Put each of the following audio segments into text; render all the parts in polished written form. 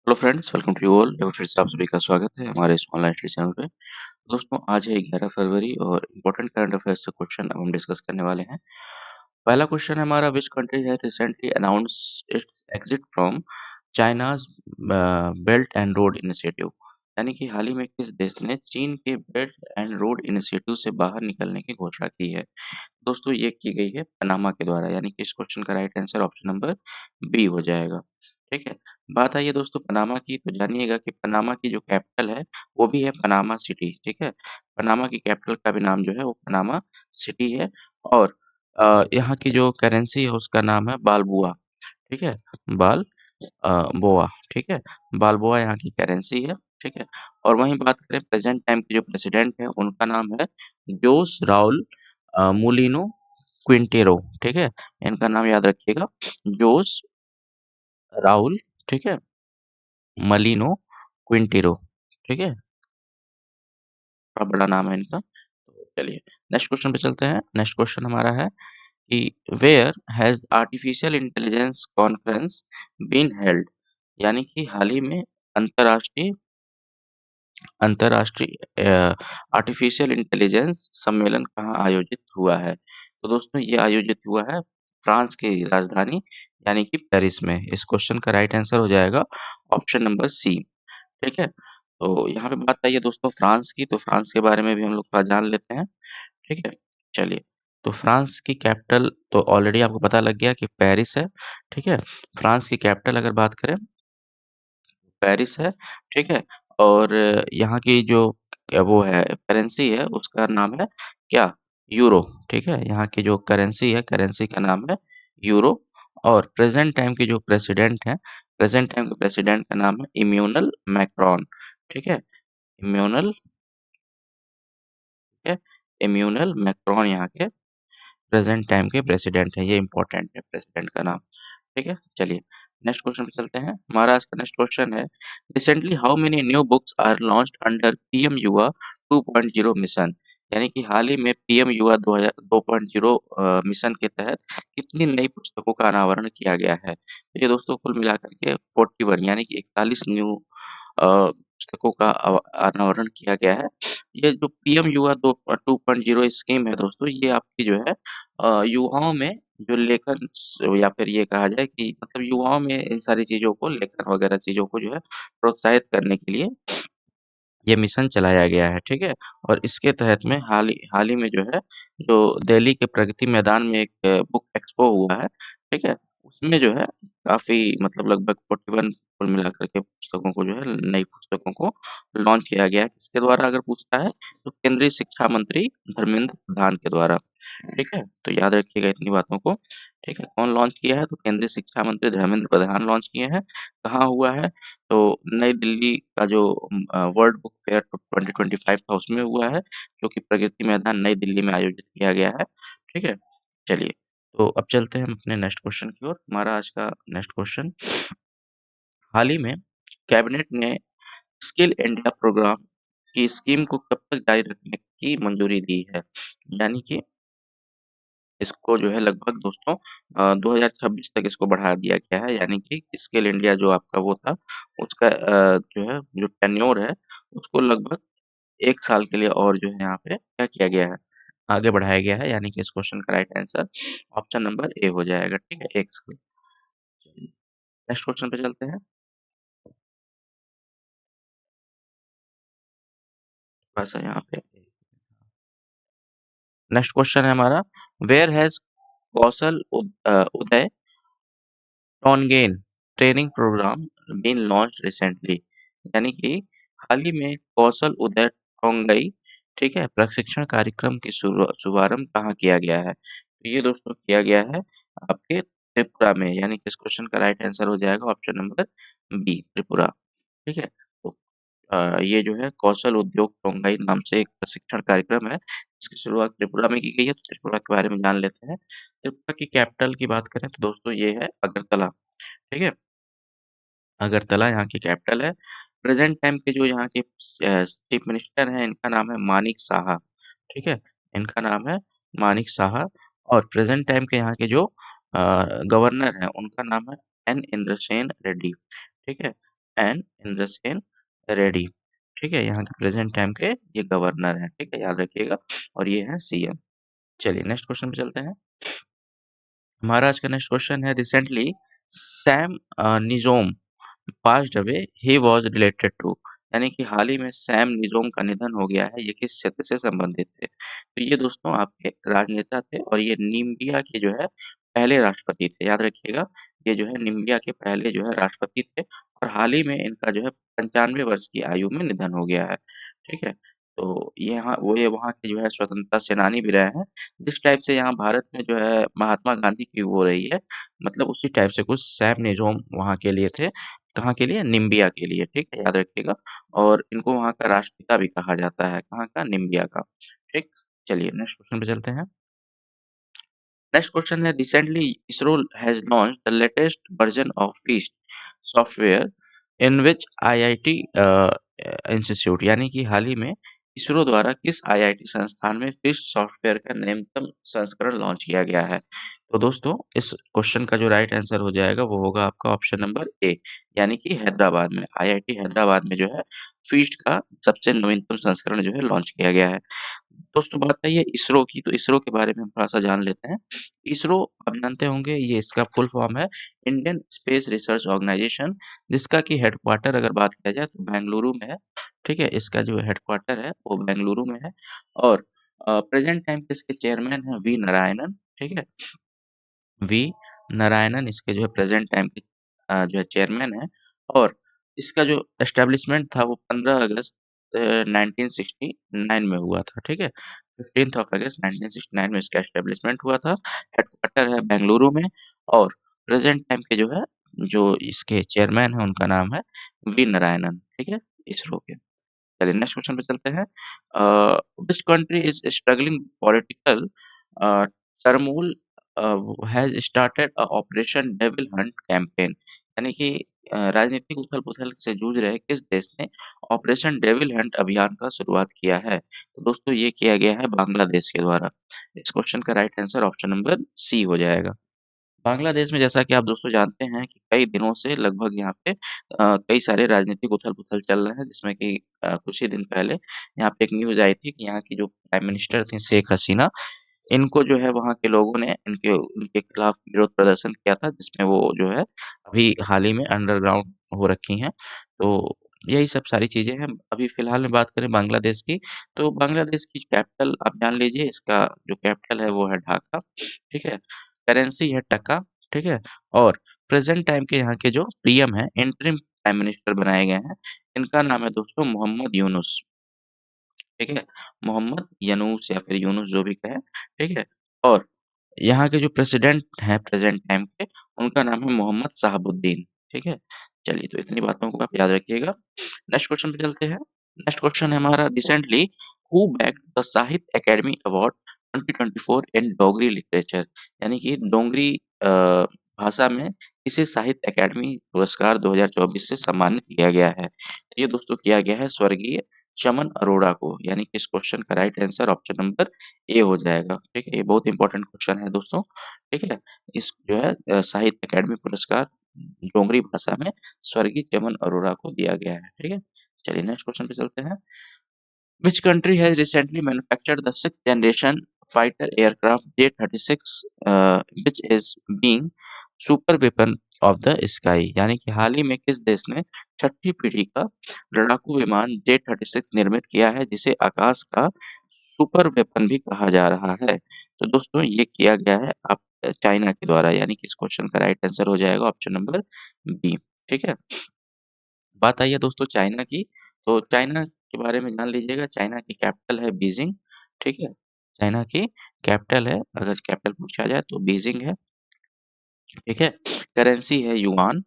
Hello friends, welcome to you all. एक बार फिर से आप सभी का स्वागत है हमारे इस ऑनलाइन स्टडी चैनल पे। दोस्तों, आज है 11 फरवरी और इम्पोर्टेंट करंट अफेयर्स के क्वेश्चन अब हम डिस्कस करने वाले हैं। पहला क्वेश्चन है हमारा, which country has recently announced it's exit from China's belt and road initiative. यानी कि हाल ही में किस देश ने चीन के बेल्ट एंड रोड इनिशिएटिव से बाहर निकलने की घोषणा की है। दोस्तों, ये की गई है पनामा के द्वारा, यानी कि इस क्वेश्चन का right answer option number B हो जाएगा। ठीक है। बात आई है दोस्तों पनामा की, तो जानिएगा कि पनामा की जो कैपिटल है वो भी है पनामा सिटी। ठीक है। पनामा की कैपिटल का भी नाम जो है वो पनामा सिटी है। और यहाँ की जो करेंसी है उसका नाम है बालबुआ। ठीक है। बाल बोआ। ठीक है। बालबोआ यहाँ की करेंसी है। ठीक है। और वहीं बात करें प्रेजेंट टाइम के जो प्रेसिडेंट है उनका नाम है जोस राउल मूलिनो क्विंटेरो। ठीक है। इनका नाम याद रखिएगा, जोस राउल, ठीक है, मलिनो क्विंटेरो। ठीक है। बड़ा बड़ा नाम है इनका। तो चलिए नेक्स्ट क्वेश्चन पे चलते हैं। नेक्स्ट क्वेश्चन हमारा है कि where has artificial intelligence conference been held. यानी कि हाल ही में अंतर्राष्ट्रीय अंतर्राष्ट्रीय आर्टिफिशियल इंटेलिजेंस सम्मेलन कहाँ आयोजित हुआ है? तो दोस्तों, ये आयोजित हुआ है फ्रांस की राजधानी यानी कि पेरिस में। इस क्वेश्चन का राइट आंसर हो जाएगा ऑप्शन नंबर सी। ठीक है। तो यहाँ पे बात आई है दोस्तों फ्रांस की, तो फ्रांस के बारे में भी हम लोग थोड़ा जान लेते हैं। ठीक है। चलिए, तो फ्रांस की कैपिटल तो ऑलरेडी आपको पता लग गया कि पेरिस है। ठीक है। फ्रांस की कैपिटल अगर बात करें, पेरिस है। ठीक है। और यहाँ की जो वो है करेंसी है उसका नाम है क्या? यूरो। ठीक है। यहाँ की जो करेंसी है, करेंसी का नाम है यूरो। और प्रेजेंट टाइम के प्रेसिडेंट का नाम है इम्यूनल मैक्रोन। ठीक है। इम्यूनल, ठीक है, इम्यूनल मैक्रोन यहाँ के प्रेजेंट टाइम के प्रेसिडेंट हैं। ये इंपॉर्टेंट है प्रेसिडेंट का नाम। ठीक है। चलिए नेक्स्ट क्वेश्चन पे चलते हैं। हमारा आज का नेक्स्ट क्वेश्चन है, recently how many new books are launched under PM Yuva 2.0 mission. यानी कि हाल ही में पीएम युवा 2.0 मिशन के तहत कितनी नई पुस्तकों का अनावरण किया गया है? तो ये दोस्तों कुल मिलाकर के 41 यानी कि 41 न्यू पुस्तकों का अनावरण किया गया है। ये जो पीएम युवा 2.0 स्कीम है दोस्तों, ये आपकी जो है युवाओं में जो लेखन या फिर ये कहा जाए कि मतलब युवाओं में इन सारी चीज़ों को, लेखन वगैरह चीज़ों को जो है प्रोत्साहित करने के लिए ये मिशन चलाया गया है। ठीक है। और इसके तहत में हाल ही में जो है, जो दिल्ली के प्रगति मैदान में एक बुक एक्सपो हुआ है। ठीक है। उसमें जो है काफ़ी मतलब लगभग 41 कुल मिलाकर के पुस्तकों को जो है, नई पुस्तकों को लॉन्च किया गया है। किसके द्वारा अगर पूछता है तो केंद्रीय शिक्षा मंत्री धर्मेंद्र प्रधान के द्वारा। ठीक है। तो याद रखिएगा इतनी बातों को। ठीक है। कौन लॉन्च किया है? तो केंद्रीय शिक्षा मंत्री धर्मेंद्र प्रधान लॉन्च किए हैं। कहाँ हुआ है? तो नई दिल्ली का जो वर्ल्ड बुक फेयर 2025 था उसमें हुआ है, जो कि प्रगति मैदान नई दिल्ली में आयोजित किया गया है। ठीक है। चलिए, तो अब चलते हैं हम अपने नेक्स्ट क्वेश्चन की ओर। हमारा आज का नेक्स्ट क्वेश्चन, हाल ही में कैबिनेट ने स्किल इंडिया प्रोग्राम की स्कीम को कब तक जारी रखने की मंजूरी दी है? यानी कि इसको जो है लगभग दोस्तों 2026 तक इसको बढ़ा दिया गया है। यानी कि स्किल इंडिया जो आपका वो था, उसका जो है जो टेन्योर है उसको लगभग 1 साल के लिए और जो है यहाँ पे क्या किया गया है, आगे बढ़ाया गया है। यानी कि इस क्वेश्चन का right answer option number A हो जाएगा। ठीक है, 1 साल। नेक्स्ट क्वेश्चन पे चलते हैं। थोड़ा-सा यहाँ पे नेक्स्ट क्वेश्चन है हमारा, वेयर हैज़ उदय टोनगेन training program been launched recently. यानी कि हाल ही में कौशल उदय टोंगई, ठीक है, प्रशिक्षण कार्यक्रम की शुभारंभ कहाँ किया गया है? तो ये दोस्तों किया गया है आपके त्रिपुरा में। यानी कि इस क्वेश्चन का राइट आंसर हो जाएगा ऑप्शन नंबर बी, त्रिपुरा। ठीक है। तो ये जो है कौशल उद्योग टोंगई नाम से एक प्रशिक्षण कार्यक्रम है, इसकी शुरुआत त्रिपुरा में की गई है। तो त्रिपुरा के बारे में जान लेते हैं। त्रिपुरा की कैपिटल की बात करें तो दोस्तों ये है अगरतला। ठीक है। अगरतला यहाँ की कैपिटल है। प्रेज़ेंट टाइम के जो यहाँ के चीफ मिनिस्टर हैं इनका नाम है मानिक साहा। ठीक है। इनका नाम है मानिक साहा। और प्रेज़ेंट टाइम के यहाँ के जो गवर्नर हैं उनका नाम है एन इंद्रसेन रेड्डी। ठीक है। एंड इंद्रसेन रेड्डी। ठीक है, यहाँ के प्रेजेंट टाइम के ये गवर्नर हैं। ठीक है, याद रखिएगा। और ये हैं सीएम। चलिए नेक्स्ट क्वेश्चन पे चलते हैं। हमारा आज का नेक्स्ट क्वेश्चन है, recently Sam Nujoma passed away, he was related to. यानी कि हाल ही में सैम निजोम का निधन हो गया है, ये किस क्षेत्र से संबंधित थे? तो ये दोस्तों आपके राजनेता थे और ये नामीबिया के जो है पहले राष्ट्रपति थे, याद रखिएगा। ये जो है नामीबिया के पहले जो है राष्ट्रपति थे और हाल ही में इनका जो है 95 वर्ष की आयु में निधन हो गया है। ठीक है? तो ये वहाँ के जो है स्वतंत्रता सेनानी भी रहे हैं। जिस टाइप से यहाँ भारत में जो है महात्मा गांधी की वो रही है, मतलब उसी टाइप से कुछ सैम निजोम वहाँ के लिए थे। कहाँ के लिए? नामीबिया के लिए, ठीक है? याद रखिएगा। और इनको वहाँ का राष्ट्रपिता भी कहा जाता है, कहाँ का? नामीबिया का, ठीक? चलिए नेक्स्ट क्वेश्चन पे चलते हैं। नेक्स्ट क्वेश्चन है, recently ISRO has launched the latest version of feast software in which IIT institute. यानी कि हाल ही में इसरो द्वारा किस आईआईटी संस्थान में फीस्ट सॉफ्टवेयर का नवीनतम संस्करण लॉन्च किया गया है? तो दोस्तों इस क्वेश्चन का जो राइट आंसर हो जाएगा वो होगा आपका ऑप्शन नंबर ए, यानी कि हैदराबाद में, आईआईटी हैदराबाद में जो है फीस्ट का सबसे नवीनतम संस्करण जो है लॉन्च किया गया है। दोस्तों बात आई है इसरो की, तो इसरो के बारे में हम थोड़ा-सा जान लेते हैं। इसरो आप जानते होंगे, ये इसका फुल फॉर्म है इंडियन स्पेस रिसर्च ऑर्गेनाइजेशन, जिसका कि हेडक्वार्टर अगर बात किया जाए तो बेंगलुरु में है। ठीक है? इसका जो हेडक्वार्टर है वो बेंगलुरु में है और प्रेज़ेंट टाइम पे इसके चेयरमैन हैं वी नारायणन। ठीक है? वी नारायणन इसके जो है प्रेज़ेंट टाइम के जो है चेयरमैन हैं और इसका जो एस्टेब्लिशमेंट था वो 15 अगस्त 1969 में हुआ था, ठीक है? 15th ऑफ अगस्त 1969 में इसका एस्टेब्लिशमेंट हुआ था। हेडक्वार्टर है बेंगलुरु में और प्रेज़ेंट टाइम के जो इसके चेयरमैन हैं उनका नाम है वी नारायणन, ठीक है? इसरो के। चलिए नेक्स्ट क्वेश्चन पे चलते हैं। Which country is struggling political a, turmoil has started operation devil Hunt campaign. यानी कि राजनीतिक उथल-पुथल से जूझ रहे किस देश ने ऑपरेशन डेविल हंट अभियान का शुरुआत किया है? तो दोस्तों ये किया गया है बांग्लादेश के द्वारा। इस क्वेश्चन का right answer option number C हो जाएगा। बांग्लादेश में जैसा कि आप दोस्तों जानते हैं कि कई दिनों से लगभग यहाँ पे कई सारे राजनीतिक उथल-पुथल चल रहे हैं जिसमें कि कुछ ही दिन पहले यहाँ पे एक न्यूज़ आई थी कि यहाँ की जो प्राइम मिनिस्टर थीं शेख हसीना, इनको जो है वहाँ के लोगों ने इनके उनके खिलाफ विरोध प्रदर्शन किया था जिसमें वो जो है अभी हाल ही में अंडरग्राउंड हो रखी हैं। तो यही सब सारी चीज़ें हैं। अभी फ़िलहाल में बात करें बांग्लादेश की, तो बांग्लादेश की कैपिटल आप जान लीजिए, इसका जो कैपिटल है वो है ढाका, ठीक है? करेंसी है टका, ठीक है? और प्रेज़ेंट टाइम के यहाँ के जो पीएम हैं, इंटरिम प्राइम मिनिस्टर बनाए गए हैं, इनका नाम है दोस्तों मोहम्मद यूनुस। ठीक है? मोहम्मद यनूस या फिर यूनुस जो भी कहें, ठीक है? और यहाँ के जो प्रेसिडेंट हैं प्रेज़ेंट टाइम के, उनका नाम है मोहम्मद शहाबुद्दीन, ठीक है? चलिए, तो इतनी बातों को आप याद रखिएगा। नेक्स्ट क्वेश्चन पे चलते हैं। नेक्स्ट क्वेश्चन है हमारा, रिसेंटली हू बैग्ड द साहित्य अकेडमी अवार्ड 2024 इन डोगरी लिटरेचर। यानी कि डोगरी अ, भाषा में इसे साहित्य अकेडमी पुरस्कार 2024 से सम्मानित किया गया है। तो ये दोस्तों किया गया है स्वर्गीय चमन अरोड़ा को, यानी कि इस क्वेश्चन का right answer option number A हो जाएगा, ठीक है? ये बहुत इंपॉर्टेंट क्वेश्चन है दोस्तों, ठीक है? इस जो है साहित्य अकेडमी पुरस्कार डोगरी भाषा में स्वर्गीय चमन अरोड़ा को दिया गया है, ठीक है? चलिए नेक्स्ट क्वेश्चन पे चलते हैं। Which country has recently manufactured the sixth generation fighter aircraft J-36 which is being super weapon of the sky? यानी कि हाल ही में किस देश ने छठी पीढ़ी का लड़ाकू विमान J-36 निर्मित किया है जिसे आकाश का सुपर वेपन भी कहा जा रहा है? तो दोस्तों ये किया गया है चाइना के द्वारा, यानी कि इस क्वेश्चन का राइट आंसर हो जाएगा ऑप्शन नंबर बी, ठीक है? बात आई है दोस्तों चाइना की, तो चाइना के बारे में जान लीजिएगा। चाइना की कैपिटल है बीजिंग, ठीक है? चाइना की कैपिटल है, अगर कैपिटल पूछा जाए तो बीजिंग है, ठीक है? करेंसी है युआन,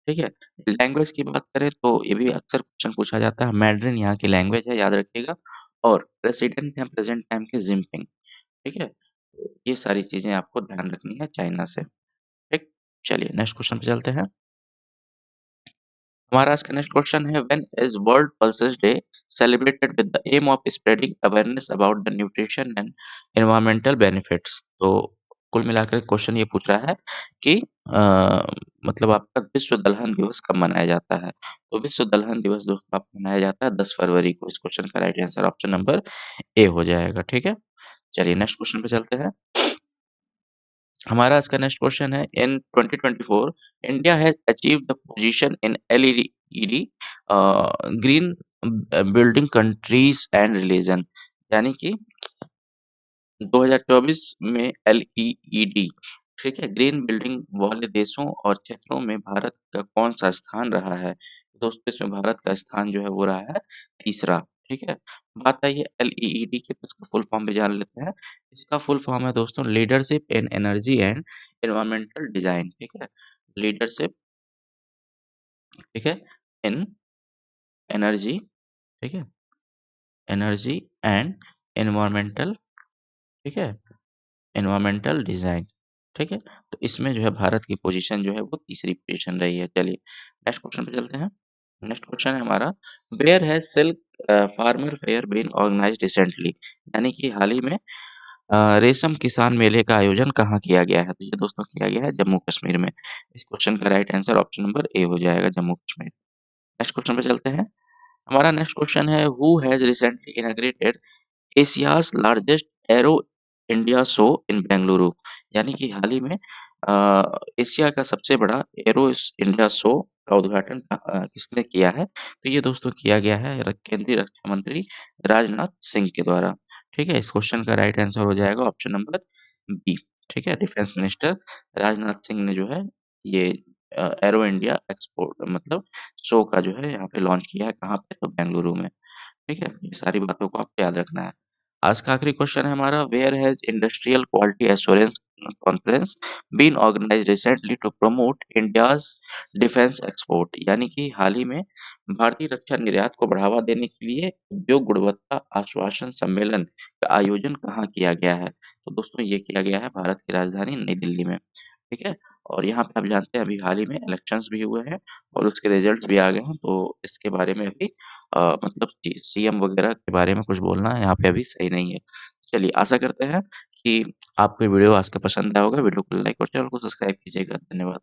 ठीक है? लैंग्वेज की बात करें तो ये भी अक्सर क्वेश्चन पूछा जाता है, मैंडरिन यहाँ की लैंग्वेज है, याद रखिएगा। और प्रेसिडेंट हैं प्रेज़ेंट टाइम के जिनपिंग, ठीक है? तो ये सारी चीज़ें आपको ध्यान रखनी है चाइना से, ठीक? चलिए नेक्स्ट क्वेश्चन पे चलते हैं। हमारा आज का नेक्स्ट क्वेश्चन है, when is world pulses day celebrated with the aim of spreading awareness about the nutrition and environmental benefits. तो कुल मिलाकर क्वेश्चन ये पूछ रहा है कि मतलब आपका विश्व दलहन दिवस कब मनाया जाता है? तो विश्व दलहन दिवस दोस्तों आपको मनाया जाता है 10 फरवरी को। इस क्वेश्चन का right answer option number A हो जाएगा, ठीक है? चलिए नेक्स्ट क्वेश्चन पे चलते हैं। हमारा आज का नेक्स्ट क्वेश्चन है इन 2024 India has achieved the position in LED green building countries and religion, यानी कि 2024 में एलईडी, ठीक है, ग्रीन बिल्डिंग वाले देशों और क्षेत्रों में भारत का कौन-सा स्थान रहा है? दोस्तों इसमें भारत का स्थान जो है वो रहा है तीसरा, ठीक है? बात आई है एलईडी की, तो इसका फुल फॉर्म भी जान लेते हैं। इसका फुल फॉर्म है दोस्तों leadership in energy and environmental design, ठीक है? लीडरशिप, ठीक है, इन एनर्जी, ठीक है? एनर्जी एंड एनवायरमेंटल, ठीक है? एनवायरमेंटल डिज़ाइन, ठीक है? तो इसमें जो है भारत की पोज़ीशन जो है वो तीसरी पोज़ीशन रही है। चलिए नेक्स्ट क्वेश्चन पे चलते हैं। नेक्स्ट क्वेश्चन है हमारा where has silk farmer fair been organised recently, यानी कि हाल ही में रेशम किसान मेले का आयोजन कहाँ किया गया है? तो ये दोस्तों किया गया है जम्मू कश्मीर में। इस क्वेश्चन का right answer option number A हो जाएगा जम्मू कश्मीर। नेक्स्ट क्वेश्चन पे चलते हैं। हमारा नेक्स्ट क्वेश्चन है who has recently inaugurated Asia's largest aero India show in Bengaluru, यानी कि हाल ही में एशिया का सबसे बड़ा एरो इंडिया शो का उद्घाटन किसने किया है? तो ये दोस्तों किया गया है केंद्रीय रक्षा मंत्री राजनाथ सिंह के द्वारा, ठीक है? इस क्वेश्चन का राइट आंसर हो जाएगा ऑप्शन नंबर बी, ठीक है? डिफेंस मिनिस्टर राजनाथ सिंह ने जो है ये एरो इंडिया एक्सपोर्ट मतलब शो का जो है यहाँ पे लॉन्च किया है, कहाँ पे? तो बेंगलुरु में। ठीक है? ये सारी बातों को आपको याद रखना है। आज का आखिरी क्वेश्चन है हमारा where has industrial quality assurance conference been organised recently to promote India's defence export, यानी कि हाल ही में भारतीय रक्षा निर्यात को बढ़ावा देने के लिए उद्योग गुणवत्ता आश्वासन सम्मेलन का आयोजन कहाँ किया गया है? तो दोस्तों ये किया गया है भारत की राजधानी नई दिल्ली में, ठीक है? और यहाँ पे आप जानते हैं अभी हाल ही में इलेक्शंस भी हुए हैं और उसके रिजल्ट्स भी आ गए हैं, तो इसके बारे में अभी मतलब सीएम वगैरह के बारे में कुछ बोलना यहाँ पे अभी सही नहीं है। चलिए आशा करते हैं कि आपको ये वीडियो आज का पसंद आया होगा। वीडियो को लाइक और चैनल को सब्सक्राइब कीजिएगा। धन्यवाद।